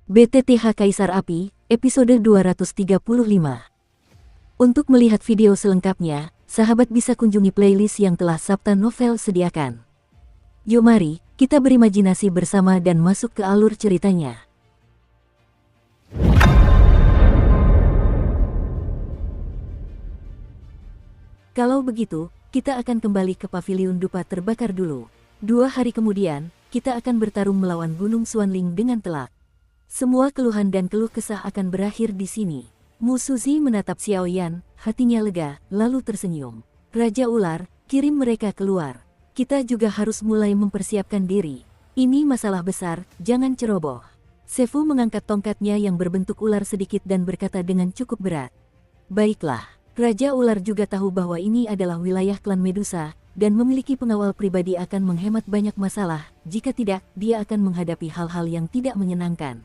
BTTH Kaisar Api, episode 235. Untuk melihat video selengkapnya, sahabat bisa kunjungi playlist yang telah Sabta Novel sediakan. Yuk mari, kita berimajinasi bersama dan masuk ke alur ceritanya. Kalau begitu, kita akan kembali ke Paviliun Dupa Terbakar dulu. 2 hari kemudian, kita akan bertarung melawan Gunung Xuanling dengan telak. Semua keluhan dan keluh kesah akan berakhir di sini. Mu Suzi menatap Xiaoyan, hatinya lega, lalu tersenyum. Raja Ular, kirim mereka keluar. Kita juga harus mulai mempersiapkan diri. Ini masalah besar, jangan ceroboh. Sefu mengangkat tongkatnya yang berbentuk ular sedikit dan berkata dengan cukup berat. Baiklah, Raja Ular juga tahu bahwa ini adalah wilayah klan Medusa, dan memiliki pengawal pribadi akan menghemat banyak masalah, jika tidak, dia akan menghadapi hal-hal yang tidak menyenangkan.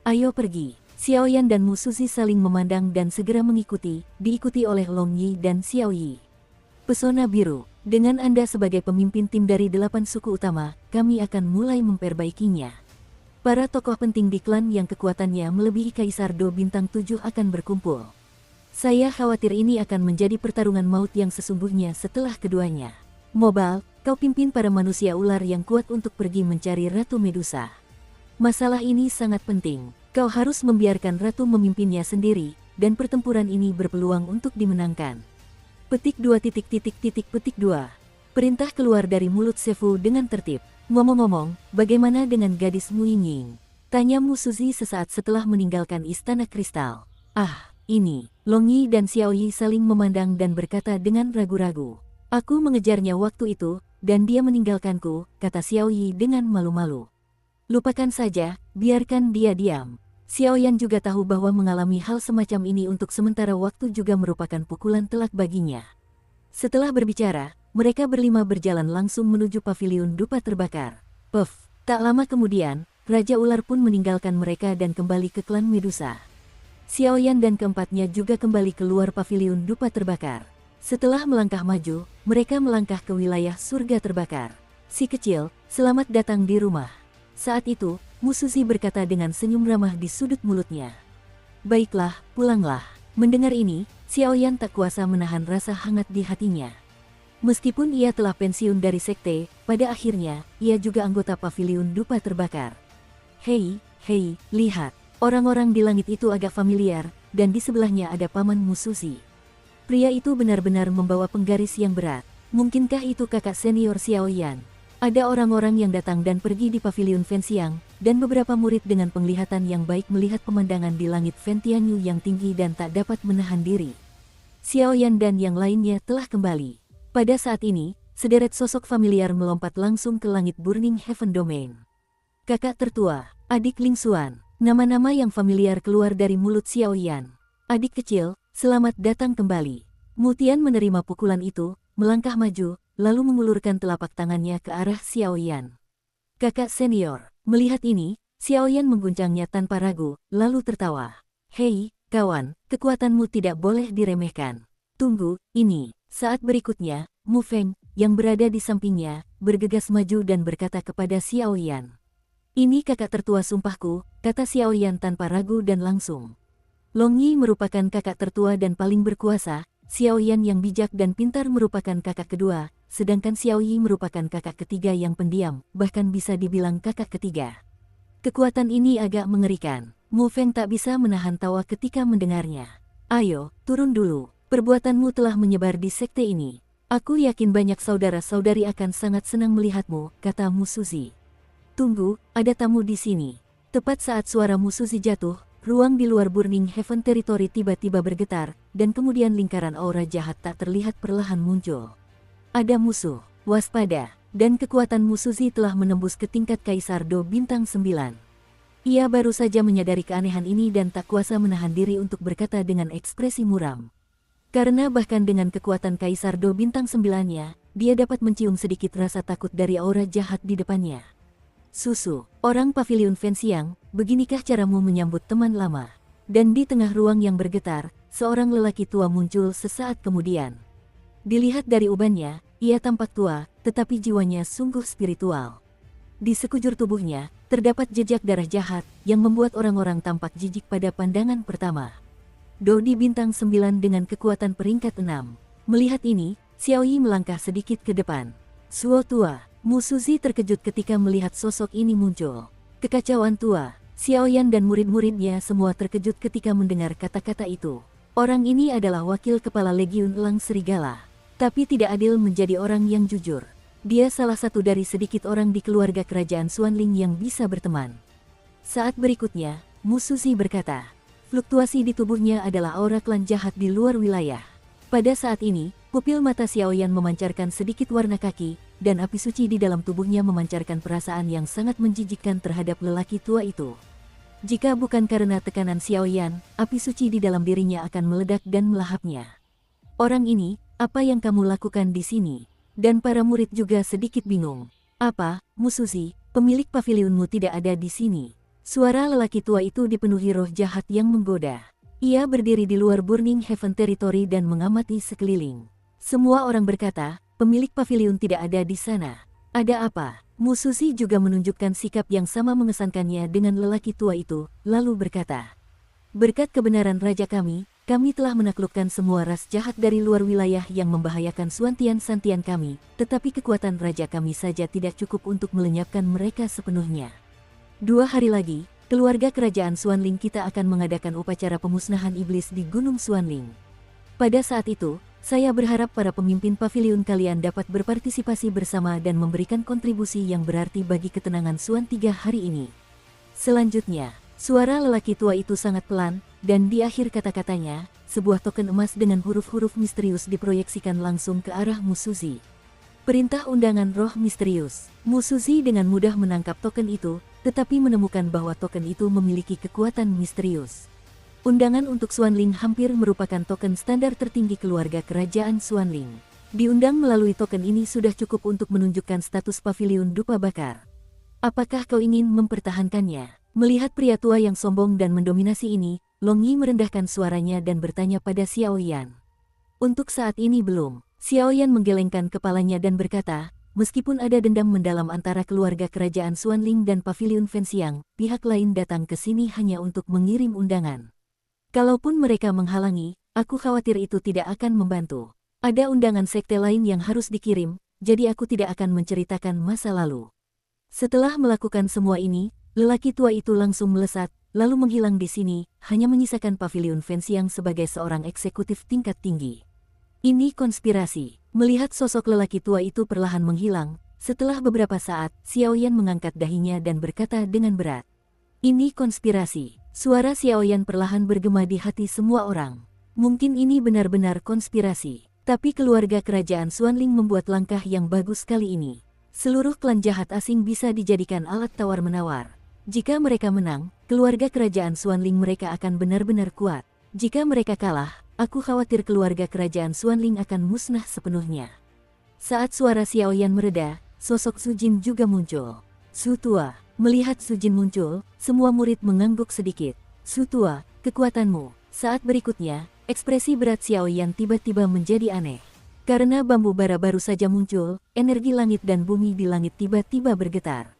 Ayo pergi. Xiaoyan dan Mu Suzi saling memandang dan segera mengikuti, diikuti oleh Long Yi dan Xiao Yi. Pesona biru, dengan Anda sebagai pemimpin tim dari 8 suku utama, kami akan mulai memperbaikinya. Para tokoh penting di klan yang kekuatannya melebihi Kaisar Do Bintang 7 akan berkumpul. Saya khawatir ini akan menjadi pertarungan maut yang sesungguhnya setelah keduanya. Mobile, kau pimpin para manusia ular yang kuat untuk pergi mencari Ratu Medusa. Masalah ini sangat penting. Kau harus membiarkan Ratu memimpinnya sendiri, dan pertempuran ini berpeluang untuk dimenangkan. Petik 2. Perintah keluar dari mulut Sefu dengan tertib. Ngomong-ngomong, bagaimana dengan gadis Mu Yingying? Tanya Mu Suzi sesaat setelah meninggalkan Istana Kristal. Ini. Long Yi dan Xiao Yi saling memandang dan berkata dengan ragu-ragu. Aku mengejarnya waktu itu, dan dia meninggalkanku, kata Xiao Yi dengan malu-malu. Lupakan saja, biarkan dia diam. Xiaoyan juga tahu bahwa mengalami hal semacam ini untuk sementara waktu juga merupakan pukulan telak baginya. Setelah berbicara, mereka berlima berjalan langsung menuju Paviliun Dupa Terbakar. Tak lama kemudian, Raja Ular pun meninggalkan mereka dan kembali ke klan Medusa. Xiaoyan dan keempatnya juga kembali keluar Paviliun Dupa Terbakar. Setelah melangkah maju, mereka melangkah ke wilayah surga terbakar. Si kecil, selamat datang di rumah. Saat itu, Mu Suzi berkata dengan senyum ramah di sudut mulutnya. Baiklah, pulanglah. Mendengar ini, Xiaoyan tak kuasa menahan rasa hangat di hatinya. Meskipun ia telah pensiun dari sekte, pada akhirnya, ia juga anggota Paviliun Dupa Terbakar. Hei, lihat. Orang-orang di langit itu agak familiar, dan di sebelahnya ada paman Mu Suzi. Pria itu benar-benar membawa penggaris yang berat. Mungkinkah itu kakak senior Xiaoyan? Ada orang-orang yang datang dan pergi di Paviliun Fenxiang, dan beberapa murid dengan penglihatan yang baik melihat pemandangan di langit Fentianyu yang tinggi dan tak dapat menahan diri. Xiaoyan dan yang lainnya telah kembali. Pada saat ini, sederet sosok familiar melompat langsung ke langit Burning Heaven Domain. Kakak tertua, adik Ling Xuan, nama-nama yang familiar keluar dari mulut Xiaoyan. Adik kecil, selamat datang kembali. Mu Tian menerima pukulan itu, melangkah maju, lalu mengulurkan telapak tangannya ke arah Xiaoyan. Kakak senior, melihat ini, Xiaoyan mengguncangnya tanpa ragu, lalu tertawa. Hei, kawan, kekuatanmu tidak boleh diremehkan. Tunggu, ini. Saat berikutnya, Mu Feng, yang berada di sampingnya, bergegas maju dan berkata kepada Xiaoyan. Ini kakak tertua sumpahku, kata Xiaoyan tanpa ragu dan langsung. Long Yi merupakan kakak tertua dan paling berkuasa, Xiaoyan yang bijak dan pintar merupakan kakak kedua, sedangkan Xiao Yi merupakan kakak ketiga yang pendiam, bahkan bisa dibilang kakak ketiga. Kekuatan ini agak mengerikan. Mu Feng tak bisa menahan tawa ketika mendengarnya. Ayo, turun dulu. Perbuatanmu telah menyebar di sekte ini. Aku yakin banyak saudara-saudari akan sangat senang melihatmu, kata Mu Suzi. Tunggu, ada tamu di sini. Tepat saat suara Mu Suzi jatuh, ruang di luar Burning Heaven Territory tiba-tiba bergetar, dan kemudian lingkaran aura jahat tak terlihat perlahan muncul. Ada musuh, waspada, dan kekuatan Mu Suzi telah menembus ke tingkat Kaisar Do Bintang 9. Ia baru saja menyadari keanehan ini dan tak kuasa menahan diri untuk berkata dengan ekspresi muram. Karena bahkan dengan kekuatan Kaisar Do Bintang 9-nya, dia dapat mencium sedikit rasa takut dari aura jahat di depannya. Susu, orang Paviliun Fenxiang, beginikah caramu menyambut teman lama? Dan di tengah ruang yang bergetar, seorang lelaki tua muncul sesaat kemudian. Dilihat dari ubannya, ia tampak tua, tetapi jiwanya sungguh spiritual. Di sekujur tubuhnya, terdapat jejak darah jahat yang membuat orang-orang tampak jijik pada pandangan pertama. Do di bintang 9 dengan kekuatan peringkat 6. Melihat ini, Xiao Yi melangkah sedikit ke depan. Suo tua, Mu Suzi terkejut ketika melihat sosok ini muncul. Kekacauan tua, Xiao Yan dan murid-muridnya semua terkejut ketika mendengar kata-kata itu. Orang ini adalah wakil kepala Legiun Elang Serigala. Tapi tidak adil menjadi orang yang jujur. Dia salah satu dari sedikit orang di keluarga kerajaan Xuanling yang bisa berteman. Saat berikutnya, Mu Suzi berkata, fluktuasi di tubuhnya adalah aura klan jahat di luar wilayah. Pada saat ini, pupil mata Xiao Yan memancarkan sedikit warna kaki, dan api suci di dalam tubuhnya memancarkan perasaan yang sangat menjijikkan terhadap lelaki tua itu. Jika bukan karena tekanan Xiao Yan, api suci di dalam dirinya akan meledak dan melahapnya. Orang ini, apa yang kamu lakukan di sini? Dan para murid juga sedikit bingung. Apa, Mu Suzi, pemilik pavilionmu tidak ada di sini? Suara lelaki tua itu dipenuhi roh jahat yang menggoda. Ia berdiri di luar Burning Heaven Territory dan mengamati sekeliling. Semua orang berkata, pemilik pavilion tidak ada di sana. Ada apa? Mu Suzi juga menunjukkan sikap yang sama mengesankannya dengan lelaki tua itu, lalu berkata, berkat kebenaran raja kami telah menaklukkan semua ras jahat dari luar wilayah yang membahayakan Suantian-Santian kami, tetapi kekuatan raja kami saja tidak cukup untuk melenyapkan mereka sepenuhnya. 2 hari lagi, keluarga kerajaan Xuanling kita akan mengadakan upacara pemusnahan iblis di Gunung Xuanling. Pada saat itu, saya berharap para pemimpin pavilion kalian dapat berpartisipasi bersama dan memberikan kontribusi yang berarti bagi ketenangan Xuan 3 hari ini. Selanjutnya, suara lelaki tua itu sangat pelan, dan di akhir kata-katanya, sebuah token emas dengan huruf-huruf misterius diproyeksikan langsung ke arah Mu Suzi. Perintah undangan roh misterius. Mu Suzi dengan mudah menangkap token itu, tetapi menemukan bahwa token itu memiliki kekuatan misterius. Undangan untuk Xuanling hampir merupakan token standar tertinggi keluarga kerajaan Xuanling. Diundang melalui token ini sudah cukup untuk menunjukkan status pavilion dupa bakar. Apakah kau ingin mempertahankannya? Melihat pria tua yang sombong dan mendominasi ini, Long Yi merendahkan suaranya dan bertanya pada Xiao Yan. Untuk saat ini belum. Xiao Yan menggelengkan kepalanya dan berkata, meskipun ada dendam mendalam antara keluarga kerajaan Xuanling dan pavilion Fenxiang, pihak lain datang ke sini hanya untuk mengirim undangan. Kalaupun mereka menghalangi, aku khawatir itu tidak akan membantu. Ada undangan sekte lain yang harus dikirim, jadi aku tidak akan menceritakan masa lalu. Setelah melakukan semua ini, lelaki tua itu langsung melesat, lalu menghilang di sini, hanya menyisakan pavilion Fenxiang sebagai seorang eksekutif tingkat tinggi. Ini konspirasi. Melihat sosok lelaki tua itu perlahan menghilang, setelah beberapa saat, Xiao Yan mengangkat dahinya dan berkata dengan berat. Ini konspirasi. Suara Xiao Yan perlahan bergema di hati semua orang. Mungkin ini benar-benar konspirasi. Tapi keluarga kerajaan Xuanling membuat langkah yang bagus kali ini. Seluruh klan jahat asing bisa dijadikan alat tawar-menawar. Jika mereka menang, keluarga kerajaan Xuanling mereka akan benar-benar kuat. Jika mereka kalah, aku khawatir keluarga kerajaan Xuanling akan musnah sepenuhnya. Saat suara Xiao Yan mereda, sosok Su Jin juga muncul. Su tua. Melihat Su Jin muncul, semua murid mengangguk sedikit. Su tua, kekuatanmu. Saat berikutnya, ekspresi berat Xiao Yan tiba-tiba menjadi aneh. Karena bambu bara baru saja muncul, energi langit dan bumi di langit tiba-tiba bergetar.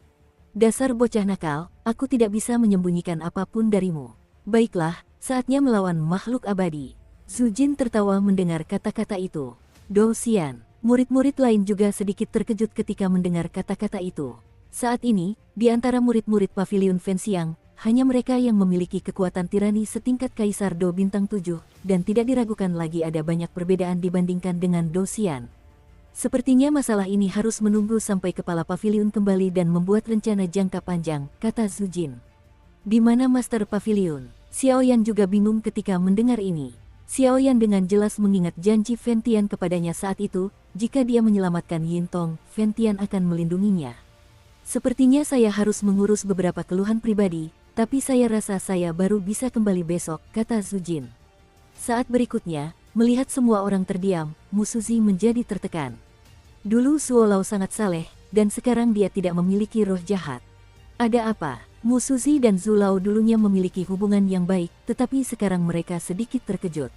Dasar bocah nakal, aku tidak bisa menyembunyikan apapun darimu. Baiklah, saatnya melawan makhluk abadi. Su Jin tertawa mendengar kata-kata itu. Dou Xian, murid-murid lain juga sedikit terkejut ketika mendengar kata-kata itu. Saat ini, di antara murid-murid pavilion Fenxiang, hanya mereka yang memiliki kekuatan tirani setingkat Kaisar Do Bintang 7, dan tidak diragukan lagi ada banyak perbedaan dibandingkan dengan Dou Xian. Sepertinya masalah ini harus menunggu sampai kepala pavilion kembali dan membuat rencana jangka panjang, kata Su Jin. Di mana Master Pavilion? Xiao Yan juga bingung ketika mendengar ini. Xiao Yan dengan jelas mengingat janji Fentian kepadanya saat itu, jika dia menyelamatkan Yin Tong, Fentian akan melindunginya. Sepertinya saya harus mengurus beberapa keluhan pribadi, tapi saya rasa saya baru bisa kembali besok, kata Su Jin. Saat berikutnya, melihat semua orang terdiam, Mu Suzi menjadi tertekan. Dulu Suo Lao sangat saleh, dan sekarang dia tidak memiliki roh jahat. Ada apa? Mu Suzi dan Zhu Lao dulunya memiliki hubungan yang baik, tetapi sekarang mereka sedikit terkejut.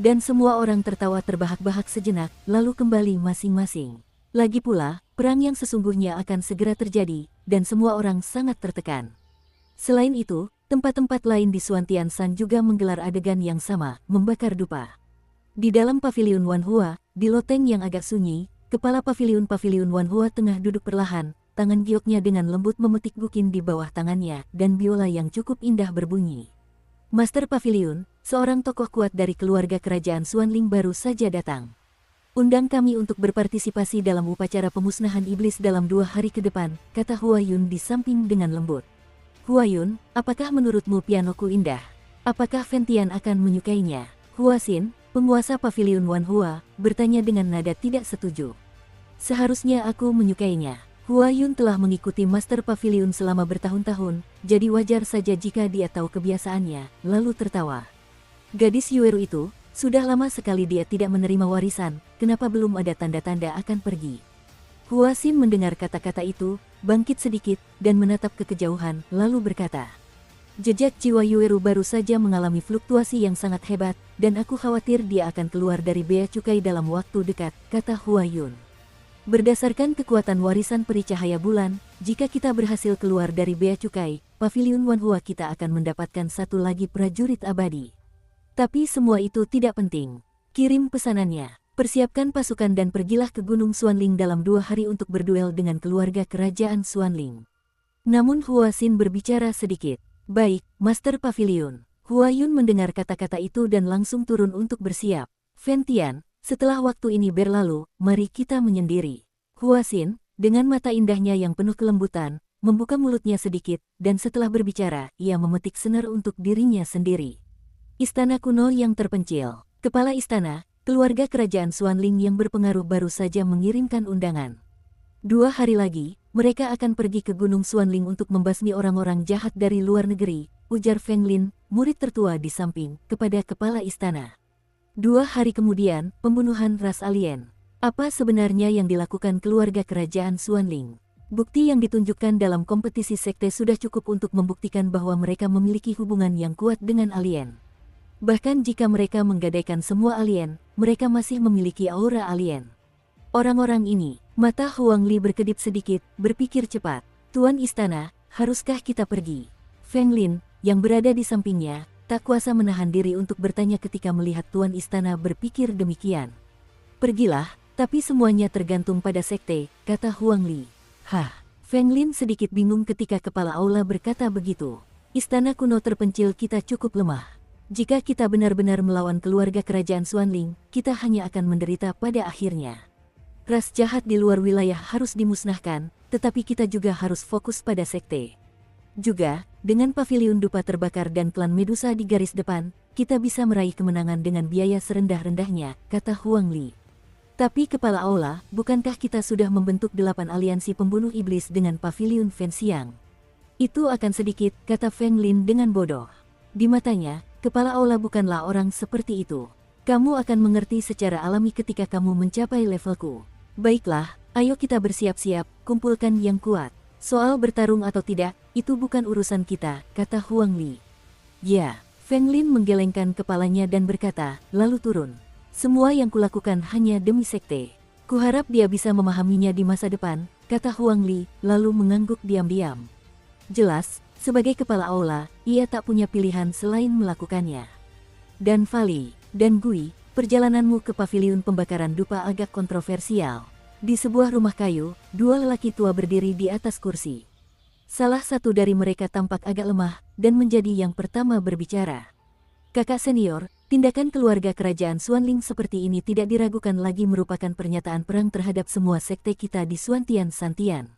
Dan semua orang tertawa terbahak-bahak sejenak, lalu kembali masing-masing. Lagi pula, perang yang sesungguhnya akan segera terjadi, dan semua orang sangat tertekan. Selain itu, tempat-tempat lain di Suantian San juga menggelar adegan yang sama, membakar dupa. Di dalam paviliun Wanhua, di loteng yang agak sunyi, kepala paviliun Wanhua tengah duduk perlahan, tangan gioknya dengan lembut memetik bukin di bawah tangannya, dan biola yang cukup indah berbunyi. Master Paviliun, seorang tokoh kuat dari keluarga kerajaan Xuanling baru saja datang. Undang kami untuk berpartisipasi dalam upacara pemusnahan iblis dalam 2 hari ke depan, kata Huayun di samping dengan lembut. Huayun, apakah menurutmu pianoku indah? Apakah Ventian akan menyukainya? Huaxin, penguasa Paviliun Wanhua, bertanya dengan nada tidak setuju. Seharusnya aku menyukainya. Huayun telah mengikuti Master Paviliun selama bertahun-tahun, jadi wajar saja jika dia tahu kebiasaannya, lalu tertawa. Gadis Yueru itu, sudah lama sekali dia tidak menerima warisan, kenapa belum ada tanda-tanda akan pergi? Huaxin mendengar kata-kata itu, bangkit sedikit, dan menatap ke kejauhan, lalu berkata, jejak jiwa Yueru baru saja mengalami fluktuasi yang sangat hebat, dan aku khawatir dia akan keluar dari bea cukai dalam waktu dekat, kata Huayun. Berdasarkan kekuatan warisan peri cahaya bulan, jika kita berhasil keluar dari bea cukai, Paviliun Wanhua kita akan mendapatkan satu lagi prajurit abadi. Tapi semua itu tidak penting. Kirim pesanannya, persiapkan pasukan dan pergilah ke Gunung Xuanling dalam 2 hari untuk berduel dengan keluarga kerajaan Xuanling. Namun Huaxin berbicara sedikit. Baik, Master Paviliun. Huayun mendengar kata-kata itu dan langsung turun untuk bersiap. Ventian, setelah waktu ini berlalu, mari kita menyendiri. Huaxin, dengan mata indahnya yang penuh kelembutan, membuka mulutnya sedikit, dan setelah berbicara, ia memetik senar untuk dirinya sendiri. Istana kuno yang terpencil. Kepala istana, keluarga kerajaan Xuanling yang berpengaruh baru saja mengirimkan undangan. 2 hari lagi, mereka akan pergi ke Gunung Xuanling untuk membasmi orang-orang jahat dari luar negeri, ujar Feng Lin, murid tertua di samping, kepada kepala istana. 2 hari kemudian, pembunuhan ras alien. Apa sebenarnya yang dilakukan keluarga kerajaan Xuanling? Bukti yang ditunjukkan dalam kompetisi sekte sudah cukup untuk membuktikan bahwa mereka memiliki hubungan yang kuat dengan alien. Bahkan jika mereka menggadaikan semua alien, mereka masih memiliki aura alien. Orang-orang ini, mata Huang Li berkedip sedikit, berpikir cepat. Tuan istana, haruskah kita pergi? Feng Lin, yang berada di sampingnya, tak kuasa menahan diri untuk bertanya ketika melihat tuan istana berpikir demikian. Pergilah, tapi semuanya tergantung pada sekte, kata Huang Li. Hah, Feng Lin sedikit bingung ketika kepala aula berkata begitu. Istana kuno terpencil kita cukup lemah. Jika kita benar-benar melawan keluarga kerajaan Xuanling, kita hanya akan menderita pada akhirnya. Ras jahat di luar wilayah harus dimusnahkan, tetapi kita juga harus fokus pada sekte. Juga, dengan paviliun dupa terbakar dan klan Medusa di garis depan, kita bisa meraih kemenangan dengan biaya serendah-rendahnya, kata Huang Li. Tapi kepala aula, bukankah kita sudah membentuk 8 aliansi pembunuh iblis dengan paviliun Fenxiang? Itu akan sedikit, kata Feng Lin dengan bodoh. Di matanya, kepala aula bukanlah orang seperti itu. Kamu akan mengerti secara alami ketika kamu mencapai levelku. Baiklah, ayo kita bersiap-siap, kumpulkan yang kuat. Soal bertarung atau tidak, itu bukan urusan kita, kata Huang Li. Ya, Feng Lin menggelengkan kepalanya dan berkata, lalu turun. Semua yang kulakukan hanya demi sekte. Kuharap dia bisa memahaminya di masa depan, kata Huang Li, lalu mengangguk diam-diam. Jelas, sebagai kepala aula, ia tak punya pilihan selain melakukannya. Dan Fali, dan Gui, perjalananmu ke paviliun pembakaran dupa agak kontroversial. Di sebuah rumah kayu, 2 lelaki tua berdiri di atas kursi. Salah satu dari mereka tampak agak lemah, dan menjadi yang pertama berbicara. Kakak senior, tindakan keluarga kerajaan Xuanling seperti ini tidak diragukan lagi merupakan pernyataan perang terhadap semua sekte kita di Xuantian Santian.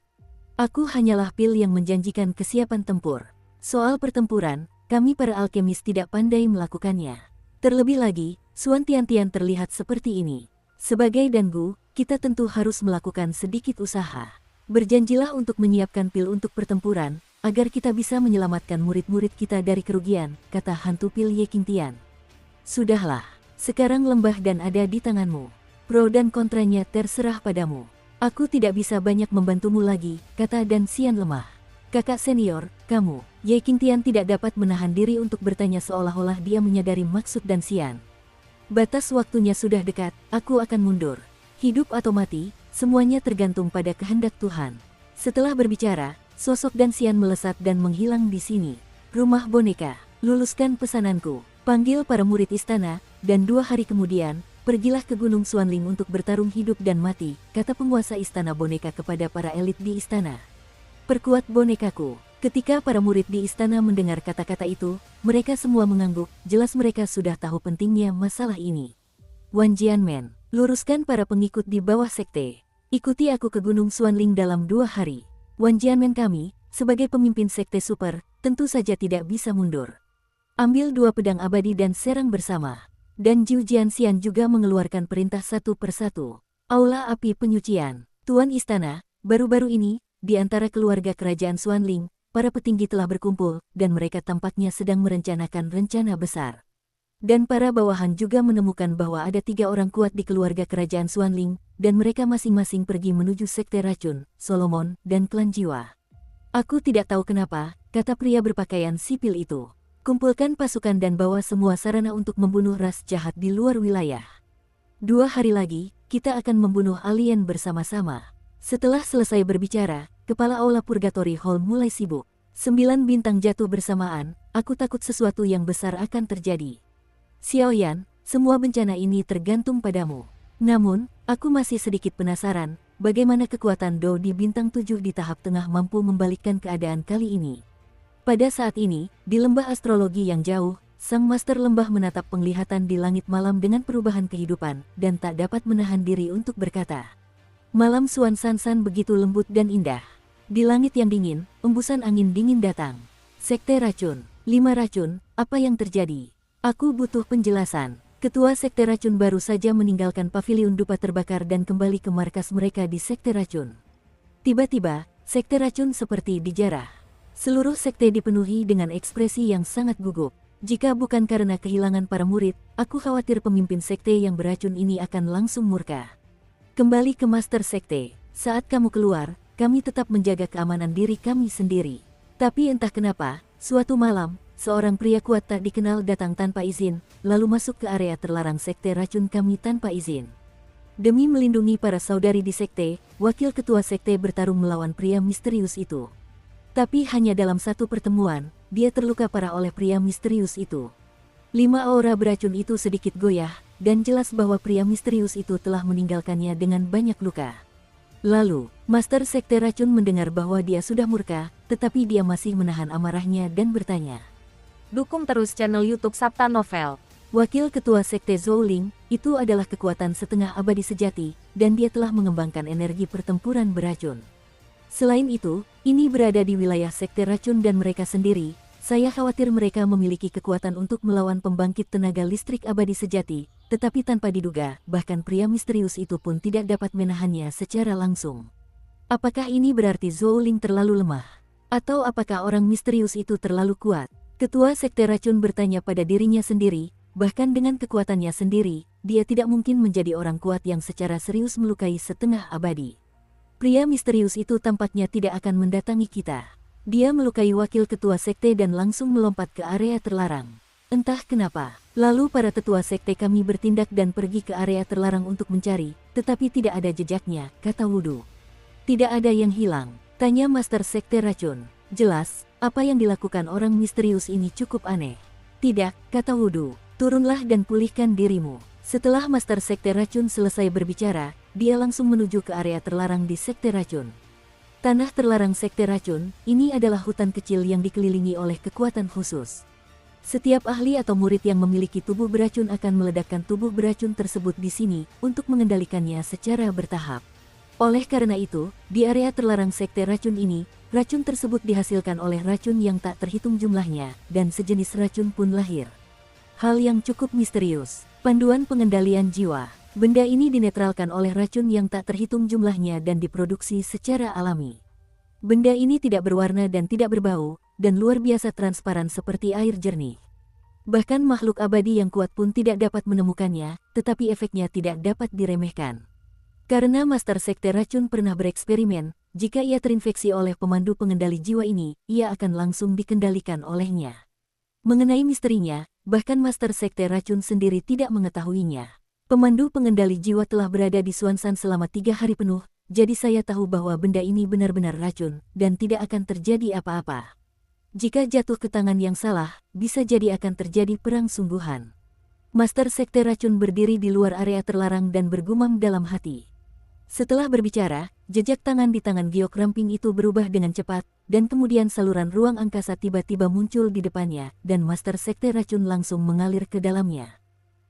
Aku hanyalah pil yang menjanjikan kesiapan tempur. Soal pertempuran, kami para alkemis tidak pandai melakukannya. Terlebih lagi, Xuantian terlihat seperti ini. Sebagai dangu, kita tentu harus melakukan sedikit usaha. Berjanjilah untuk menyiapkan pil untuk pertempuran, agar kita bisa menyelamatkan murid-murid kita dari kerugian, kata hantu pil Ye Qingtian. Sudahlah, sekarang lembah dan ada di tanganmu. Pro dan kontranya terserah padamu. Aku tidak bisa banyak membantumu lagi, kata Dan Xian lemah. Kakak senior, kamu, Ye Qingtian tidak dapat menahan diri untuk bertanya seolah-olah dia menyadari maksud Dan Xian. Batas waktunya sudah dekat, aku akan mundur. Hidup atau mati, semuanya tergantung pada kehendak Tuhan. Setelah berbicara, sosok Dansian melesat dan menghilang di sini. Rumah boneka, luluskan pesananku. Panggil para murid istana, dan 2 hari kemudian, pergilah ke Gunung Xuanling untuk bertarung hidup dan mati, kata penguasa istana boneka kepada para elit di istana. Perkuat bonekaku. Ketika para murid di istana mendengar kata-kata itu, mereka semua mengangguk, jelas mereka sudah tahu pentingnya masalah ini. Wan Jianmen, luruskan para pengikut di bawah sekte. Ikuti aku ke Gunung Xuanling dalam 2 hari. Wan Jianmen kami, sebagai pemimpin sekte super, tentu saja tidak bisa mundur. Ambil 2 pedang abadi dan serang bersama. Dan Zhu Jianxian juga mengeluarkan perintah satu persatu. Aula api penyucian. Tuan istana, baru-baru ini, di antara keluarga kerajaan Xuanling, para petinggi telah berkumpul, dan mereka tampaknya sedang merencanakan rencana besar. Dan para bawahan juga menemukan bahwa ada 3 orang kuat di keluarga kerajaan Xuanling, dan mereka masing-masing pergi menuju sekte racun, Solomon, dan klan jiwa. Aku tidak tahu kenapa, kata pria berpakaian sipil itu. Kumpulkan pasukan dan bawa semua sarana untuk membunuh ras jahat di luar wilayah. 2 hari lagi, kita akan membunuh alien bersama-sama. Setelah selesai berbicara, kepala aula Purgatory Hall mulai sibuk. 9 bintang jatuh bersamaan, aku takut sesuatu yang besar akan terjadi. Xiaoyan, semua bencana ini tergantung padamu. Namun, aku masih sedikit penasaran, bagaimana kekuatan Do di bintang 7 di tahap tengah mampu membalikkan keadaan kali ini. Pada saat ini, di lembah astrologi yang jauh, sang master lembah menatap penglihatan di langit malam dengan perubahan kehidupan, dan tak dapat menahan diri untuk berkata. Malam Suan Sansan begitu lembut dan indah. Di langit yang dingin, embusan angin dingin datang. Sekte racun, 5 racun, apa yang terjadi? Aku butuh penjelasan. Ketua sekte racun baru saja meninggalkan paviliun dupa terbakar dan kembali ke markas mereka di sekte racun. Tiba-tiba, sekte racun seperti dijarah. Seluruh sekte dipenuhi dengan ekspresi yang sangat gugup. Jika bukan karena kehilangan para murid, aku khawatir pemimpin sekte yang beracun ini akan langsung murka. Kembali ke master sekte. Saat kamu keluar, kami tetap menjaga keamanan diri kami sendiri. Tapi entah kenapa, suatu malam, seorang pria kuat tak dikenal datang tanpa izin, lalu masuk ke area terlarang sekte racun kami tanpa izin. Demi melindungi para saudari di sekte, wakil ketua sekte bertarung melawan pria misterius itu. Tapi hanya dalam satu pertemuan, dia terluka parah oleh pria misterius itu. 5 aura beracun itu sedikit goyah, dan jelas bahwa pria misterius itu telah meninggalkannya dengan banyak luka. Lalu, Master Sekte Racun mendengar bahwa dia sudah murka, tetapi dia masih menahan amarahnya dan bertanya. Dukung terus channel YouTube Sabta Novel. Wakil Ketua Sekte Zhouling, itu adalah kekuatan setengah abadi sejati, dan dia telah mengembangkan energi pertempuran beracun. Selain itu, ini berada di wilayah sekte racun dan mereka sendiri, saya khawatir mereka memiliki kekuatan untuk melawan pembangkit tenaga listrik abadi sejati, tetapi tanpa diduga, bahkan pria misterius itu pun tidak dapat menahannya secara langsung. Apakah ini berarti Zhouling terlalu lemah? Atau apakah orang misterius itu terlalu kuat? Ketua sekte racun bertanya pada dirinya sendiri, bahkan dengan kekuatannya sendiri, dia tidak mungkin menjadi orang kuat yang secara serius melukai setengah abadi. Pria misterius itu tampaknya tidak akan mendatangi kita. Dia melukai wakil ketua sekte dan langsung melompat ke area terlarang. Entah kenapa, lalu para tetua sekte kami bertindak dan pergi ke area terlarang untuk mencari, tetapi tidak ada jejaknya, kata Wudu. Tidak ada yang hilang, tanya Master Sekte Racun. Jelas, apa yang dilakukan orang misterius ini cukup aneh. Tidak, kata Wudu, turunlah dan pulihkan dirimu. Setelah Master Sekte Racun selesai berbicara, dia langsung menuju ke area terlarang di Sekte Racun. Tanah terlarang Sekte Racun, ini adalah hutan kecil yang dikelilingi oleh kekuatan khusus. Setiap ahli atau murid yang memiliki tubuh beracun akan meledakkan tubuh beracun tersebut di sini, untuk mengendalikannya secara bertahap. Oleh karena itu, di area terlarang Sekte Racun ini, racun tersebut dihasilkan oleh racun yang tak terhitung jumlahnya, dan sejenis racun pun lahir. Hal yang cukup misterius. Panduan pengendalian jiwa. Benda ini dinetralkan oleh racun yang tak terhitung jumlahnya dan diproduksi secara alami. Benda ini tidak berwarna dan tidak berbau, dan luar biasa transparan seperti air jernih. Bahkan makhluk abadi yang kuat pun tidak dapat menemukannya, tetapi efeknya tidak dapat diremehkan. Karena Master Sekte Racun pernah bereksperimen, jika ia terinfeksi oleh pemandu pengendali jiwa ini, ia akan langsung dikendalikan olehnya. Mengenai misterinya, bahkan Master Sekte Racun sendiri tidak mengetahuinya. Pemandu pengendali jiwa telah berada di Suansan selama 3 hari penuh, jadi saya tahu bahwa benda ini benar-benar racun, dan tidak akan terjadi apa-apa. Jika jatuh ke tangan yang salah, bisa jadi akan terjadi perang sungguhan. Master Sekte Racun berdiri di luar area terlarang dan bergumam dalam hati. Setelah berbicara, jejak tangan di tangan giok ramping itu berubah dengan cepat, dan kemudian saluran ruang angkasa tiba-tiba muncul di depannya, dan Master Sekte Racun langsung mengalir ke dalamnya.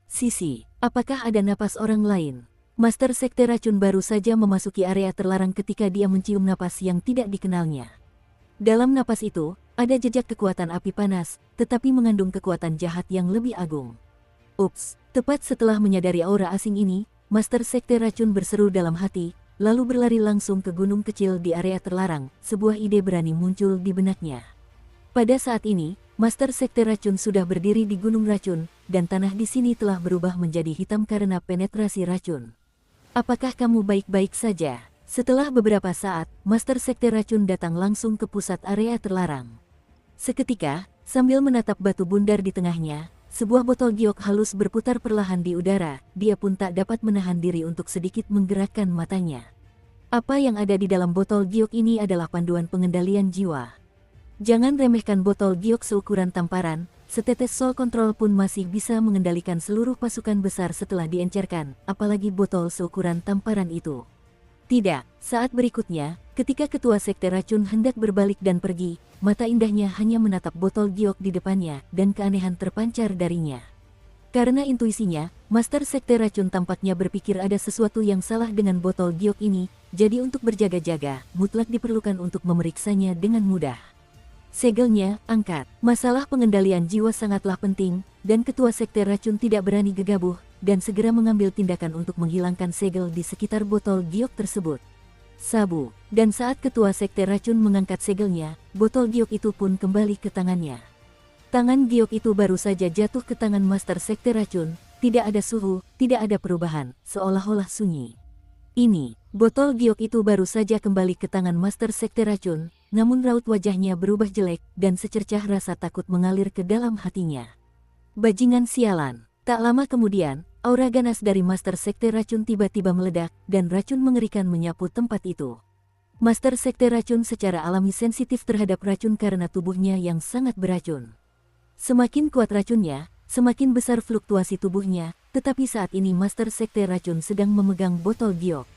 Sisi, apakah ada napas orang lain? Master Sekte Racun baru saja memasuki area terlarang ketika dia mencium napas yang tidak dikenalnya. Dalam napas itu, ada jejak kekuatan api panas, tetapi mengandung kekuatan jahat yang lebih agung. Ups, tepat setelah menyadari aura asing ini, Master Sekte Racun berseru dalam hati, lalu berlari langsung ke gunung kecil di area terlarang. Sebuah ide berani muncul di benaknya. Pada saat ini, Master Sekte Racun sudah berdiri di gunung racun, dan tanah di sini telah berubah menjadi hitam karena penetrasi racun. Apakah kamu baik-baik saja? Setelah beberapa saat, Master Sekte Racun datang langsung ke pusat area terlarang. Seketika, sambil menatap batu bundar di tengahnya, sebuah botol giok halus berputar perlahan di udara. Dia pun tak dapat menahan diri untuk sedikit menggerakkan matanya. Apa yang ada di dalam botol giok ini adalah panduan pengendalian jiwa. Jangan remehkan botol giok seukuran tamparan, setetes soul control pun masih bisa mengendalikan seluruh pasukan besar setelah diencerkan, apalagi botol seukuran tamparan itu. Tidak, saat berikutnya, ketika ketua Sekte Racun hendak berbalik dan pergi, mata indahnya hanya menatap botol giok di depannya, dan keanehan terpancar darinya. Karena intuisinya, Master Sekte Racun tampaknya berpikir ada sesuatu yang salah dengan botol giok ini, jadi untuk berjaga-jaga, mutlak diperlukan untuk memeriksanya dengan mudah. Segelnya, angkat. Masalah pengendalian jiwa sangatlah penting, dan ketua Sekte Racun tidak berani gegabah, dan segera mengambil tindakan untuk menghilangkan segel di sekitar botol giok tersebut. Sabu, dan saat ketua Sekte Racun mengangkat segelnya, botol giok itu pun kembali ke tangannya. Tangan giok itu baru saja jatuh ke tangan Master Sekte Racun, tidak ada suhu, tidak ada perubahan, seolah-olah sunyi. Ini, botol giok itu baru saja kembali ke tangan Master Sekte Racun, namun raut wajahnya berubah jelek, dan secercah rasa takut mengalir ke dalam hatinya. Bajingan sialan. Tak lama kemudian, aura ganas dari Master Sekte Racun tiba-tiba meledak, dan racun mengerikan menyapu tempat itu. Master Sekte Racun secara alami sensitif terhadap racun karena tubuhnya yang sangat beracun. Semakin kuat racunnya, semakin besar fluktuasi tubuhnya, tetapi saat ini Master Sekte Racun sedang memegang botol giok.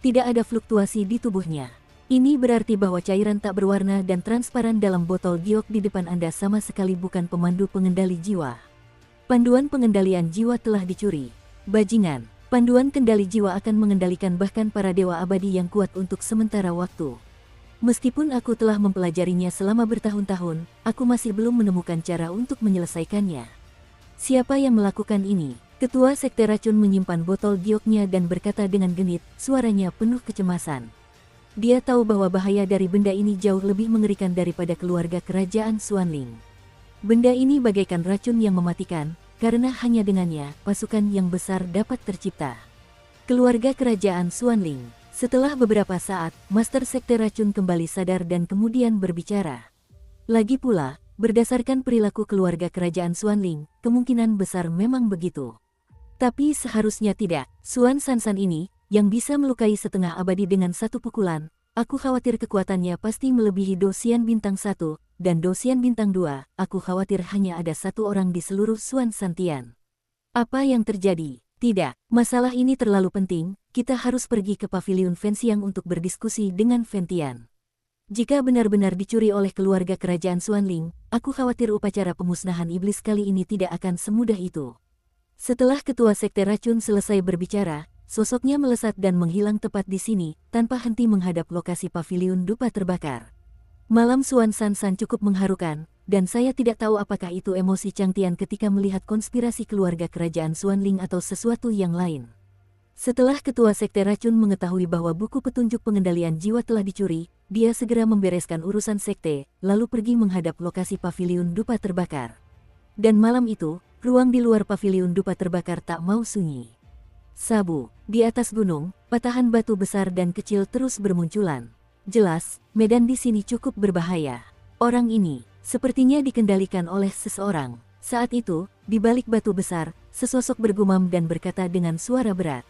Tidak ada fluktuasi di tubuhnya. Ini berarti bahwa cairan tak berwarna dan transparan dalam botol giok di depan Anda sama sekali bukan pemandu pengendali jiwa. Panduan pengendalian jiwa telah dicuri. Bajingan, panduan kendali jiwa akan mengendalikan bahkan para dewa abadi yang kuat untuk sementara waktu. Meskipun aku telah mempelajarinya selama bertahun-tahun, aku masih belum menemukan cara untuk menyelesaikannya. Siapa yang melakukan ini? Ketua Sekte Racun menyimpan botol gioknya dan berkata dengan genit, suaranya penuh kecemasan. Dia tahu bahwa bahaya dari benda ini jauh lebih mengerikan daripada keluarga kerajaan Xuanling. Benda ini bagaikan racun yang mematikan, karena hanya dengannya, pasukan yang besar dapat tercipta. Keluarga kerajaan Xuanling. Setelah beberapa saat, Master Sekte Racun kembali sadar dan kemudian berbicara. Lagi pula, berdasarkan perilaku keluarga kerajaan Xuanling, kemungkinan besar memang begitu. Tapi seharusnya tidak. Xuan Sansan ini, yang bisa melukai setengah abadi dengan satu pukulan, aku khawatir kekuatannya pasti melebihi Dosian Bintang 1, dan Dosian Bintang 2, aku khawatir hanya ada satu orang di seluruh Xuan Santian. Apa yang terjadi? Tidak, masalah ini terlalu penting, kita harus pergi ke paviliun Fenxiang untuk berdiskusi dengan Fentian. Jika benar-benar dicuri oleh keluarga kerajaan Xuanling, aku khawatir upacara pemusnahan iblis kali ini tidak akan semudah itu. Setelah ketua Sekte Racun selesai berbicara, sosoknya melesat dan menghilang tepat di sini, tanpa henti menghadap lokasi paviliun dupa terbakar. Malam Xuan Sansan cukup mengharukan, dan saya tidak tahu apakah itu emosi Changtian ketika melihat konspirasi keluarga kerajaan Xuanling atau sesuatu yang lain. Setelah ketua Sekte Racun mengetahui bahwa buku petunjuk pengendalian jiwa telah dicuri, dia segera membereskan urusan sekte, lalu pergi menghadap lokasi paviliun dupa terbakar. Dan malam itu, ruang di luar paviliun dupa terbakar tak mau sunyi. Sabu, di atas gunung, patahan batu besar dan kecil terus bermunculan. Jelas, medan di sini cukup berbahaya. Orang ini, sepertinya dikendalikan oleh seseorang. Saat itu, di balik batu besar, sesosok bergumam dan berkata dengan suara berat.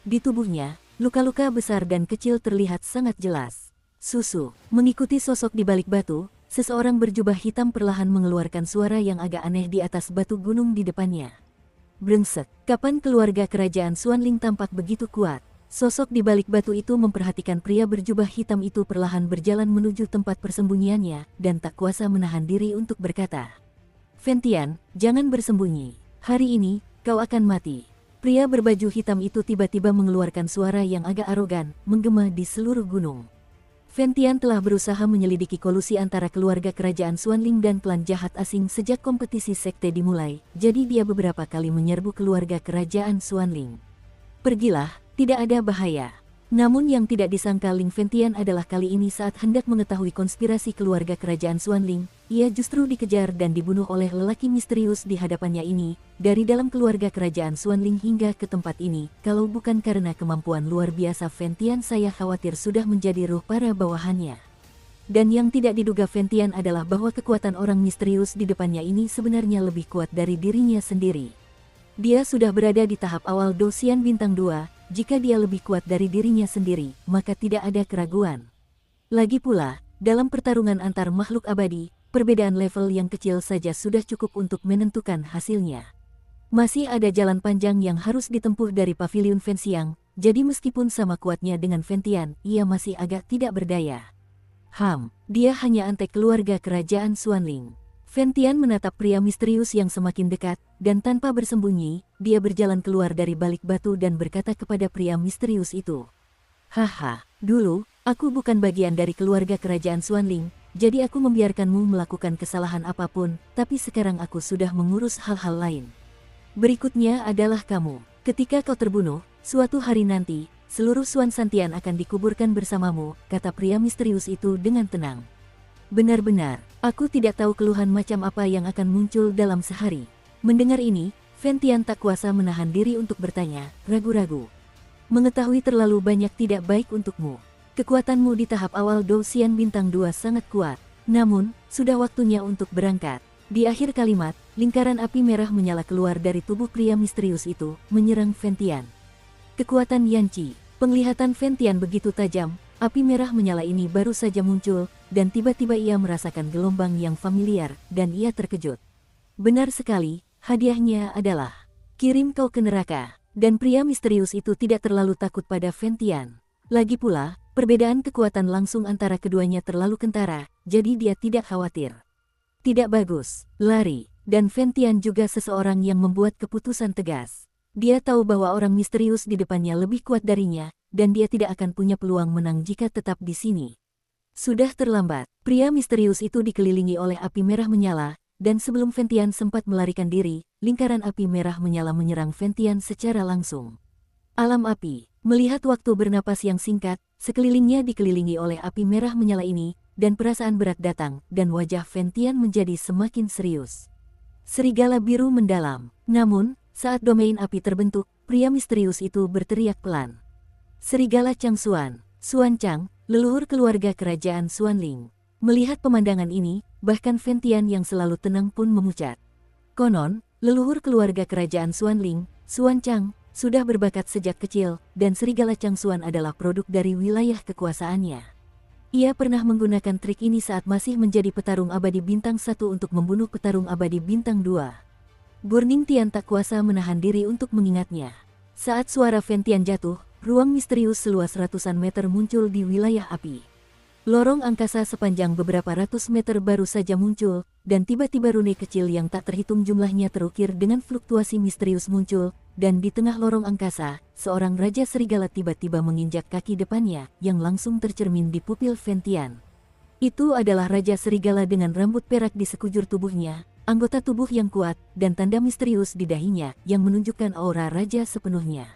Di tubuhnya, luka-luka besar dan kecil terlihat sangat jelas. Susu, mengikuti sosok di balik batu, seseorang berjubah hitam perlahan mengeluarkan suara yang agak aneh di atas batu gunung di depannya. Brengsek, kapan keluarga kerajaan Xuanling tampak begitu kuat? Sosok di balik batu itu memperhatikan pria berjubah hitam itu perlahan berjalan menuju tempat persembunyiannya dan tak kuasa menahan diri untuk berkata, "Fentian, jangan bersembunyi. Hari ini, kau akan mati." Pria berbaju hitam itu tiba-tiba mengeluarkan suara yang agak arogan, menggema di seluruh gunung. Fentian telah berusaha menyelidiki kolusi antara keluarga kerajaan Xuanling dan klan jahat asing sejak kompetisi sekte dimulai, jadi dia beberapa kali menyerbu keluarga kerajaan Xuanling. Pergilah, tidak ada bahaya. Namun yang tidak disangka Ling Fentian adalah kali ini saat hendak mengetahui konspirasi keluarga kerajaan Xuanling, ia justru dikejar dan dibunuh oleh lelaki misterius di hadapannya ini, dari dalam keluarga kerajaan Xuanling hingga ke tempat ini. Kalau bukan karena kemampuan luar biasa Fentian, saya khawatir sudah menjadi ruh para bawahannya. Dan yang tidak diduga Fentian adalah bahwa kekuatan orang misterius di depannya ini sebenarnya lebih kuat dari dirinya sendiri. Dia sudah berada di tahap awal Dosian Bintang 2, jika dia lebih kuat dari dirinya sendiri, maka tidak ada keraguan. Lagi pula, dalam pertarungan antar makhluk abadi, perbedaan level yang kecil saja sudah cukup untuk menentukan hasilnya. Masih ada jalan panjang yang harus ditempuh dari Paviliun Fenxiang, jadi meskipun sama kuatnya dengan Fentian, ia masih agak tidak berdaya. Dia hanya antek keluarga kerajaan Xuanling. Fentian menatap pria misterius yang semakin dekat, dan tanpa bersembunyi, dia berjalan keluar dari balik batu dan berkata kepada pria misterius itu, "Haha, dulu, aku bukan bagian dari keluarga kerajaan Xuanling, jadi aku membiarkanmu melakukan kesalahan apapun, tapi sekarang aku sudah mengurus hal-hal lain. Berikutnya adalah kamu. Ketika kau terbunuh, suatu hari nanti, seluruh Xuan Santian akan dikuburkan bersamamu," kata pria misterius itu dengan tenang. "Benar-benar, aku tidak tahu keluhan macam apa yang akan muncul dalam sehari." Mendengar ini, Fentian tak kuasa menahan diri untuk bertanya, ragu-ragu. "Mengetahui terlalu banyak tidak baik untukmu. Kekuatanmu di tahap awal Dosian Bintang 2 sangat kuat. Namun, sudah waktunya untuk berangkat." Di akhir kalimat, lingkaran api merah menyala keluar dari tubuh pria misterius itu, menyerang Fentian. Kekuatan Yanqi, penglihatan Fentian begitu tajam. Api merah menyala ini baru saja muncul, dan tiba-tiba ia merasakan gelombang yang familiar, dan ia terkejut. "Benar sekali, hadiahnya adalah kirim kau ke neraka." Dan pria misterius itu tidak terlalu takut pada Fentian. Lagi pula, perbedaan kekuatan langsung antara keduanya terlalu kentara, jadi dia tidak khawatir. Tidak bagus, lari, dan Fentian juga seseorang yang membuat keputusan tegas. Dia tahu bahwa orang misterius di depannya lebih kuat darinya, dan dia tidak akan punya peluang menang jika tetap di sini. Sudah terlambat, pria misterius itu dikelilingi oleh api merah menyala, dan sebelum Fentian sempat melarikan diri, lingkaran api merah menyala menyerang Fentian secara langsung. Alam api, melihat waktu bernapas yang singkat, sekelilingnya dikelilingi oleh api merah menyala ini, dan perasaan berat datang, dan wajah Fentian menjadi semakin serius. Serigala biru mendalam, namun, saat domain api terbentuk, pria misterius itu berteriak pelan. "Serigala Changxuan, Xuan Chang, leluhur keluarga kerajaan Xuanling." Melihat pemandangan ini, bahkan Fentian yang selalu tenang pun memucat. Konon, leluhur keluarga kerajaan Xuanling, Xuan Chang, sudah berbakat sejak kecil, dan serigala Changxuan adalah produk dari wilayah kekuasaannya. Ia pernah menggunakan trik ini saat masih menjadi petarung abadi bintang 1 untuk membunuh petarung abadi bintang 2. Burning Tian tak kuasa menahan diri untuk mengingatnya. Saat suara Fentian jatuh, ruang misterius seluas ratusan meter muncul di wilayah api. Lorong angkasa sepanjang beberapa ratus meter baru saja muncul, dan tiba-tiba rune kecil yang tak terhitung jumlahnya terukir dengan fluktuasi misterius muncul, dan di tengah lorong angkasa, seorang raja serigala tiba-tiba menginjak kaki depannya, yang langsung tercermin di pupil Fentian. Itu adalah raja serigala dengan rambut perak di sekujur tubuhnya, anggota tubuh yang kuat, dan tanda misterius di dahinya, yang menunjukkan aura raja sepenuhnya.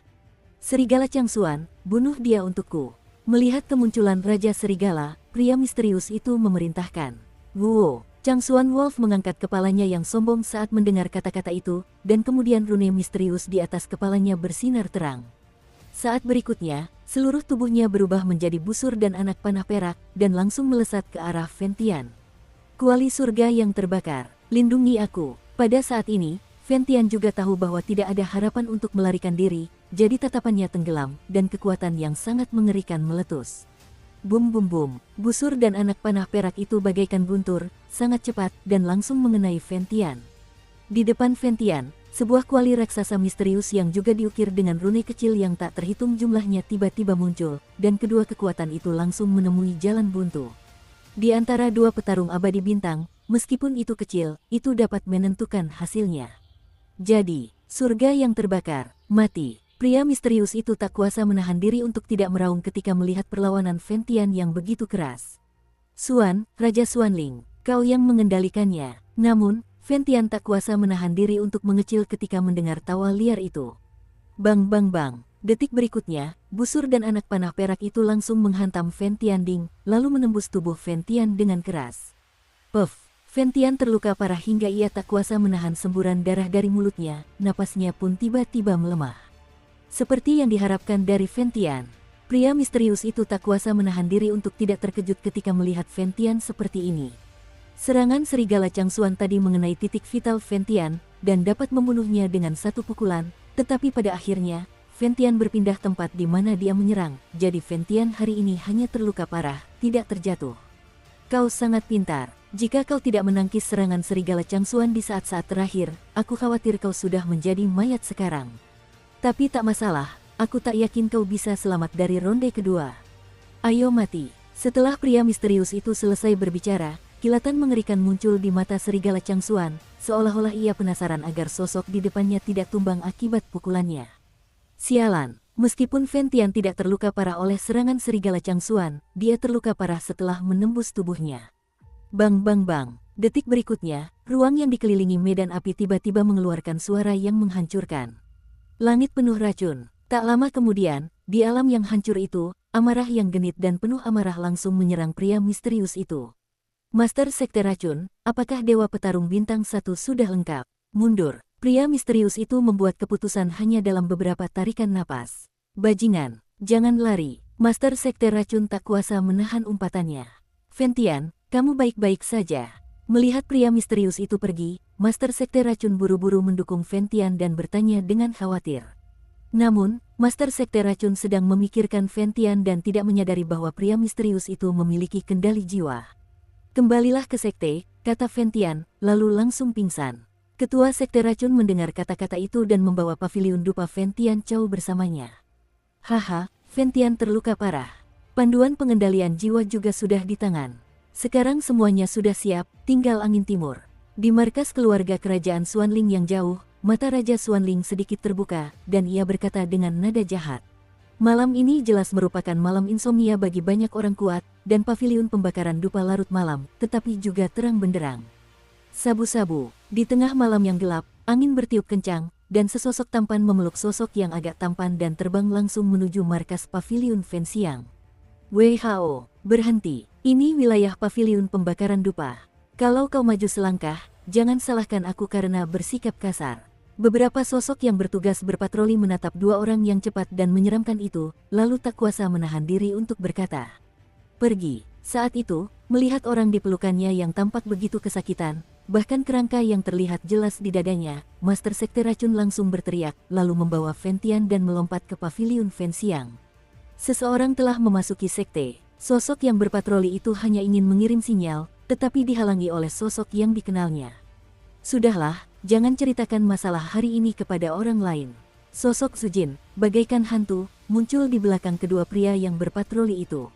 "Serigala Changxuan, bunuh dia untukku." Melihat kemunculan Raja Serigala, pria misterius itu memerintahkan. "Wow!" Changxuan Wolf mengangkat kepalanya yang sombong saat mendengar kata-kata itu, dan kemudian rune misterius di atas kepalanya bersinar terang. Saat berikutnya, seluruh tubuhnya berubah menjadi busur dan anak panah perak, dan langsung melesat ke arah Fentian. "Kuali surga yang terbakar, lindungi aku." Pada saat ini, Ventian juga tahu bahwa tidak ada harapan untuk melarikan diri, jadi tatapannya tenggelam, dan kekuatan yang sangat mengerikan meletus. Bum bum bum, busur dan anak panah perak itu bagaikan guntur, sangat cepat, dan langsung mengenai Ventian. Di depan Ventian, sebuah kuali raksasa misterius yang juga diukir dengan rune kecil yang tak terhitung jumlahnya tiba-tiba muncul, dan kedua kekuatan itu langsung menemui jalan buntu. Di antara dua petarung abadi bintang, meskipun itu kecil, itu dapat menentukan hasilnya. Jadi, surga yang terbakar, mati. Pria misterius itu tak kuasa menahan diri untuk tidak meraung ketika melihat perlawanan Ventian yang begitu keras. Xuan, Raja Xuanling, kau yang mengendalikannya. Namun, Ventian tak kuasa menahan diri untuk mengecil ketika mendengar tawa liar itu. Bang bang bang, detik berikutnya, busur dan anak panah perak itu langsung menghantam Ventian Ding, lalu menembus tubuh Ventian dengan keras. Puff. Ventian terluka parah hingga ia tak kuasa menahan semburan darah dari mulutnya, napasnya pun tiba-tiba melemah. Seperti yang diharapkan dari Ventian, pria misterius itu tak kuasa menahan diri untuk tidak terkejut ketika melihat Ventian seperti ini. Serangan serigala Changsuan tadi mengenai titik vital Ventian, dan dapat membunuhnya dengan satu pukulan, tetapi pada akhirnya, Ventian berpindah tempat di mana dia menyerang, jadi Ventian hari ini hanya terluka parah, tidak terjatuh. Kau sangat pintar. Jika kau tidak menangkis serangan serigala Changsuan di saat-saat terakhir, aku khawatir kau sudah menjadi mayat sekarang. Tapi tak masalah, aku tak yakin kau bisa selamat dari ronde kedua. Ayo mati. Setelah pria misterius itu selesai berbicara, kilatan mengerikan muncul di mata serigala Changsuan, seolah-olah ia penasaran agar sosok di depannya tidak tumbang akibat pukulannya. Sialan, meskipun Ventian tidak terluka parah oleh serangan serigala Changsuan, dia terluka parah setelah menembus tubuhnya. Bang bang bang, detik berikutnya, ruang yang dikelilingi medan api tiba-tiba mengeluarkan suara yang menghancurkan. Langit penuh racun. Tak lama kemudian, di alam yang hancur itu, amarah yang genit dan penuh amarah langsung menyerang pria misterius itu. Master Sekte Racun, apakah Dewa Petarung Bintang 1 sudah lengkap? Mundur. Pria misterius itu membuat keputusan hanya dalam beberapa tarikan napas. Bajingan, jangan lari. Master Sekte Racun tak kuasa menahan umpatannya. Ventian, kamu baik-baik saja. Melihat pria misterius itu pergi, Master Sekte Racun buru-buru mendukung Ventian dan bertanya dengan khawatir. Namun, Master Sekte Racun sedang memikirkan Ventian dan tidak menyadari bahwa pria misterius itu memiliki kendali jiwa. Kembalilah ke sekte, kata Ventian, lalu langsung pingsan. Ketua Sekte Racun mendengar kata-kata itu dan membawa paviliun dupa Ventian Chow bersamanya. Haha, Ventian terluka parah. Panduan pengendalian jiwa juga sudah di tangan. Sekarang semuanya sudah siap, tinggal angin timur. Di markas keluarga kerajaan Xuanling yang jauh, mata Raja Xuanling sedikit terbuka, dan ia berkata dengan nada jahat. Malam ini jelas merupakan malam insomnia bagi banyak orang kuat, dan paviliun pembakaran dupa larut malam, tetapi juga terang benderang. Sabu-sabu, di tengah malam yang gelap, angin bertiup kencang, dan sesosok tampan memeluk sosok yang agak tampan dan terbang langsung menuju markas paviliun Fenxiang. WHO, berhenti. Ini wilayah paviliun pembakaran dupa. Kalau kau maju selangkah, jangan salahkan aku karena bersikap kasar. Beberapa sosok yang bertugas berpatroli menatap dua orang yang cepat dan menyeramkan itu, lalu tak kuasa menahan diri untuk berkata, "Pergi." Saat itu, melihat orang di pelukannya yang tampak begitu kesakitan, bahkan kerangka yang terlihat jelas di dadanya, Master Sekte Racun langsung berteriak, lalu membawa Ventian dan melompat ke paviliun Fenxiang. Seseorang telah memasuki sekte. Sosok yang berpatroli itu hanya ingin mengirim sinyal, tetapi dihalangi oleh sosok yang dikenalnya. Sudahlah, jangan ceritakan masalah hari ini kepada orang lain. Sosok Sujin, bagaikan hantu, muncul di belakang kedua pria yang berpatroli itu.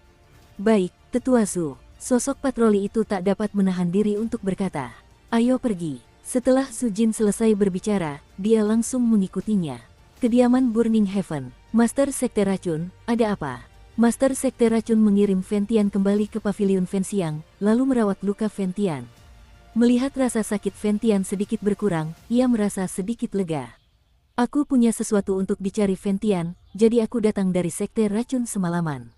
Baik, Tetua Su. Sosok patroli itu tak dapat menahan diri untuk berkata, "Ayo pergi." Setelah Sujin selesai berbicara, dia langsung mengikutinya. Kediaman Burning Heaven. Master Sekte Racun, ada apa? Master Sekte Racun mengirim Ventian kembali ke paviliun Fenxiang, lalu merawat luka Ventian. Melihat rasa sakit Ventian sedikit berkurang, ia merasa sedikit lega. Aku punya sesuatu untuk dicari Ventian, jadi aku datang dari Sekte Racun semalaman.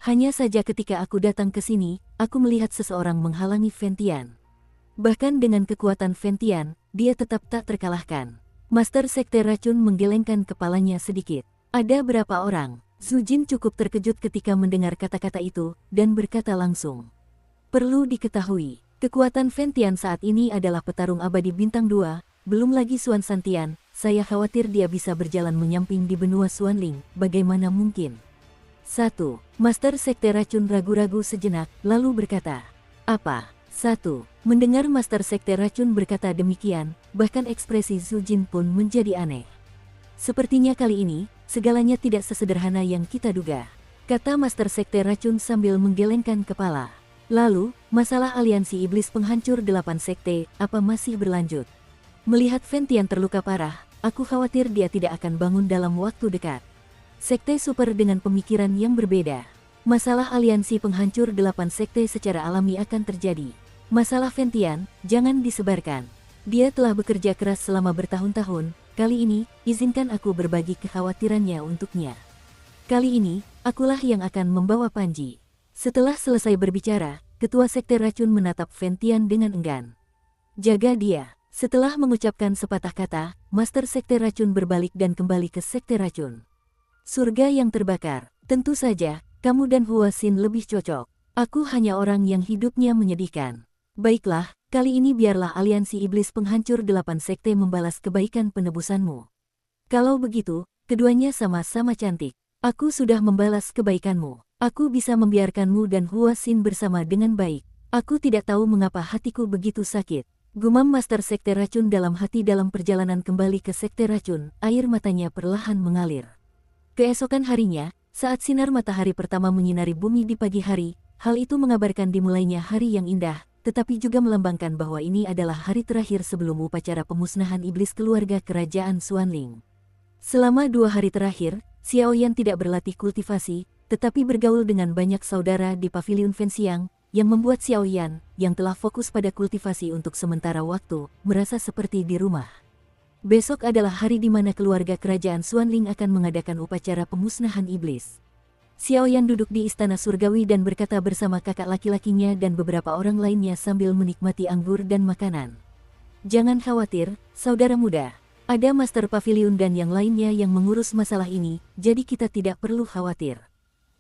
Hanya saja ketika aku datang ke sini, aku melihat seseorang menghalangi Ventian. Bahkan dengan kekuatan Ventian, dia tetap tak terkalahkan. Master Sekte Racun menggelengkan kepalanya sedikit. Ada berapa orang? Sujin cukup terkejut ketika mendengar kata-kata itu, dan berkata langsung. Perlu diketahui, kekuatan Ventian saat ini adalah petarung abadi bintang 2, belum lagi Xuan Santian, saya khawatir dia bisa berjalan menyamping di benua Xuanling, bagaimana mungkin? 1. Master Sekte Racun ragu-ragu sejenak, lalu berkata, apa? 1. Mendengar Master Sekte Racun berkata demikian, bahkan ekspresi Zhu Jin pun menjadi aneh. Sepertinya kali ini, segalanya tidak sesederhana yang kita duga, kata Master Sekte Racun sambil menggelengkan kepala. Lalu, masalah aliansi iblis penghancur 8 sekte, apa masih berlanjut? Melihat Fentian terluka parah, aku khawatir dia tidak akan bangun dalam waktu dekat. Sekte super dengan pemikiran yang berbeda. Masalah aliansi penghancur 8 sekte secara alami akan terjadi. Masalah Fentian, jangan disebarkan. Dia telah bekerja keras selama bertahun-tahun, kali ini, izinkan aku berbagi kekhawatirannya untuknya. Kali ini, akulah yang akan membawa Panji. Setelah selesai berbicara, Ketua Sekte Racun menatap Fentian dengan enggan. Jaga dia. Setelah mengucapkan sepatah kata, Master Sekte Racun berbalik dan kembali ke Sekte Racun. Surga yang terbakar. Tentu saja, kamu dan Hua Xin lebih cocok. Aku hanya orang yang hidupnya menyedihkan. Baiklah, kali ini biarlah aliansi iblis penghancur 8 sekte membalas kebaikan penebusanmu. Kalau begitu, keduanya sama-sama cantik. Aku sudah membalas kebaikanmu. Aku bisa membiarkanmu dan Hua Xin bersama dengan baik. Aku tidak tahu mengapa hatiku begitu sakit. Gumam Master Sekte Racun dalam hati dalam perjalanan kembali ke Sekte Racun, air matanya perlahan mengalir. Keesokan harinya, saat sinar matahari pertama menyinari bumi di pagi hari, hal itu mengabarkan dimulainya hari yang indah, tetapi juga melambangkan bahwa ini adalah hari terakhir sebelum upacara pemusnahan iblis keluarga kerajaan Xuanling. Selama 2 hari terakhir, Xiaoyan tidak berlatih kultivasi, tetapi bergaul dengan banyak saudara di Paviliun Fenxiang, yang membuat Xiaoyan, yang telah fokus pada kultivasi untuk sementara waktu, merasa seperti di rumah. Besok adalah hari di mana keluarga kerajaan Xuanling akan mengadakan upacara pemusnahan iblis. Xiaoyan duduk di istana surgawi dan berkata bersama kakak laki-lakinya dan beberapa orang lainnya sambil menikmati anggur dan makanan. Jangan khawatir, saudara muda. Ada Master Paviliun dan yang lainnya yang mengurus masalah ini, jadi kita tidak perlu khawatir.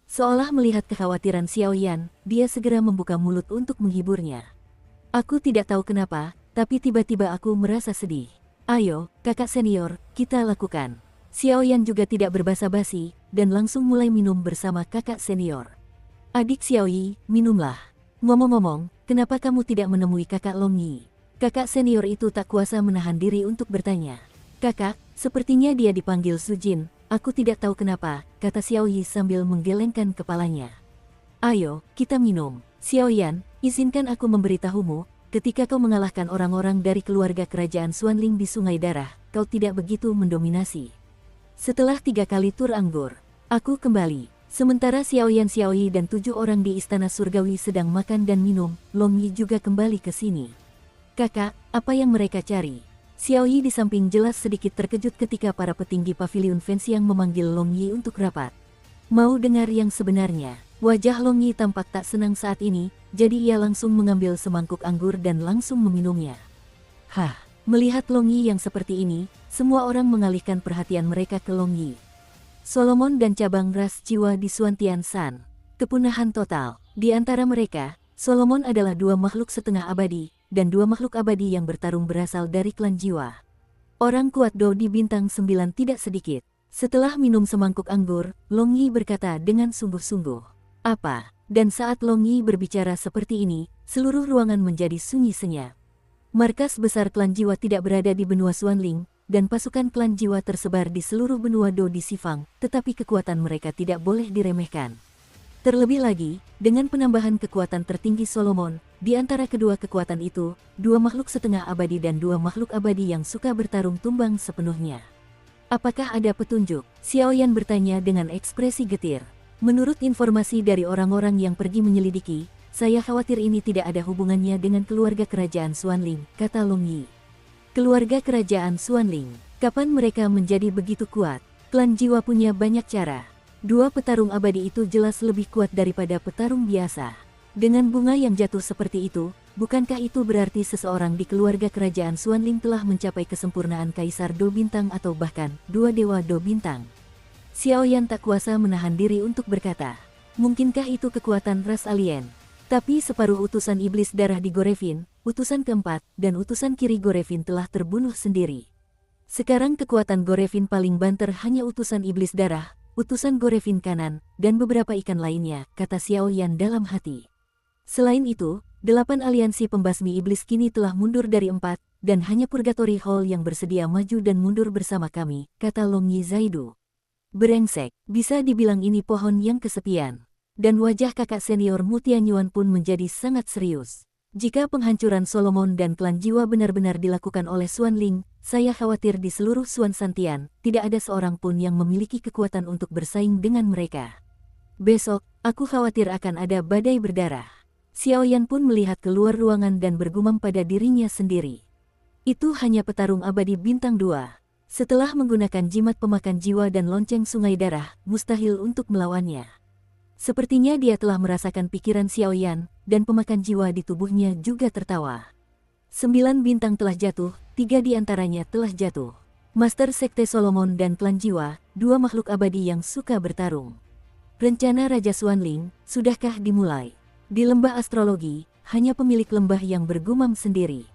Seolah melihat kekhawatiran Xiaoyan, dia segera membuka mulut untuk menghiburnya. Aku tidak tahu kenapa, tapi tiba-tiba aku merasa sedih. Ayo, kakak senior, kita lakukan. Xiaoyan juga tidak berbasa-basi, dan langsung mulai minum bersama kakak senior. Adik Xiaoyi, minumlah. Ngomong-ngomong, kenapa kamu tidak menemui kakak Long Yi? Kakak senior itu tak kuasa menahan diri untuk bertanya. Kakak, sepertinya dia dipanggil Zhu Jin. Aku tidak tahu kenapa, kata Xiaoyi sambil menggelengkan kepalanya. Ayo, kita minum. Xiaoyan, izinkan aku memberitahumu, ketika kau mengalahkan orang-orang dari keluarga kerajaan Xuanling di Sungai Darah, kau tidak begitu mendominasi. Setelah 3 kali tur anggur, aku kembali. Sementara Xiaoyan Xiaoyi dan 7 orang di Istana Surgawi sedang makan dan minum, Long Yi juga kembali ke sini. Kakak, apa yang mereka cari? Xiaoyi di samping jelas sedikit terkejut ketika para petinggi Paviliun Fenxiang memanggil Long Yi untuk rapat. Mau dengar yang sebenarnya? Wajah Long Yi tampak tak senang saat ini, jadi ia langsung mengambil semangkuk anggur dan langsung meminumnya. Hah, melihat Long Yi yang seperti ini, semua orang mengalihkan perhatian mereka ke Long Yi. Solomon dan cabang ras jiwa di Xuantian San. Kepunahan total. Di antara mereka, Solomon adalah 2 makhluk setengah abadi, dan 2 makhluk abadi yang bertarung berasal dari klan jiwa. Orang kuat Do di bintang 9 tidak sedikit. Setelah minum semangkuk anggur, Long Yi berkata dengan sungguh-sungguh. Apa? Dan saat Long Yi berbicara seperti ini, seluruh ruangan menjadi sunyi senyap. Markas besar klan jiwa tidak berada di benua Xuanling, dan pasukan klan jiwa tersebar di seluruh benua Do di Xifang, tetapi kekuatan mereka tidak boleh diremehkan. Terlebih lagi, dengan penambahan kekuatan tertinggi Solomon, di antara kedua kekuatan itu, 2 makhluk setengah abadi dan 2 makhluk abadi yang suka bertarung tumbang sepenuhnya. Apakah ada petunjuk? Xiaoyan bertanya dengan ekspresi getir. Menurut informasi dari orang-orang yang pergi menyelidiki, saya khawatir ini tidak ada hubungannya dengan keluarga kerajaan Xuanling, kata Long Yi. Keluarga kerajaan Xuanling, kapan mereka menjadi begitu kuat? Klan jiwa punya banyak cara. 2 petarung abadi itu jelas lebih kuat daripada petarung biasa. Dengan bunga yang jatuh seperti itu, bukankah itu berarti seseorang di keluarga kerajaan Xuanling telah mencapai kesempurnaan Kaisar Do Bintang atau bahkan 2 Dewa Do Bintang? Xiaoyan tak kuasa menahan diri untuk berkata, mungkinkah itu kekuatan ras alien? Tetapi separuh utusan iblis darah di Gorevin, utusan keempat, dan utusan kiri Gorevin telah terbunuh sendiri. Sekarang kekuatan Gorevin paling banter hanya utusan iblis darah, utusan Gorevin kanan, dan beberapa ikan lainnya, kata Xiaoyan dalam hati. Selain itu, 8 aliansi pembasmi iblis kini telah mundur dari 4, dan hanya Purgatory Hall yang bersedia maju dan mundur bersama kami, kata Long Yi Zaidu. Berengsek, bisa dibilang ini pohon yang kesepian. Dan wajah kakak senior Mu Tianyuan pun menjadi sangat serius. Jika penghancuran Solomon dan klan jiwa benar-benar dilakukan oleh Xuan Ling, saya khawatir di seluruh Xuan Santian, tidak ada seorang pun yang memiliki kekuatan untuk bersaing dengan mereka. Besok, aku khawatir akan ada badai berdarah. Xiaoyan pun melihat keluar ruangan dan bergumam pada dirinya sendiri. Itu hanya petarung abadi bintang 2. Setelah menggunakan jimat pemakan jiwa dan lonceng sungai darah, mustahil untuk melawannya. Sepertinya dia telah merasakan pikiran Xiaoyan, dan pemakan jiwa di tubuhnya juga tertawa. 9 bintang telah jatuh, 3 di antaranya telah jatuh. Master Sekte Solomon dan klan jiwa, 2 makhluk abadi yang suka bertarung. Rencana Raja Xuanling, sudahkah dimulai? Di lembah astrologi, hanya pemilik lembah yang bergumam sendiri.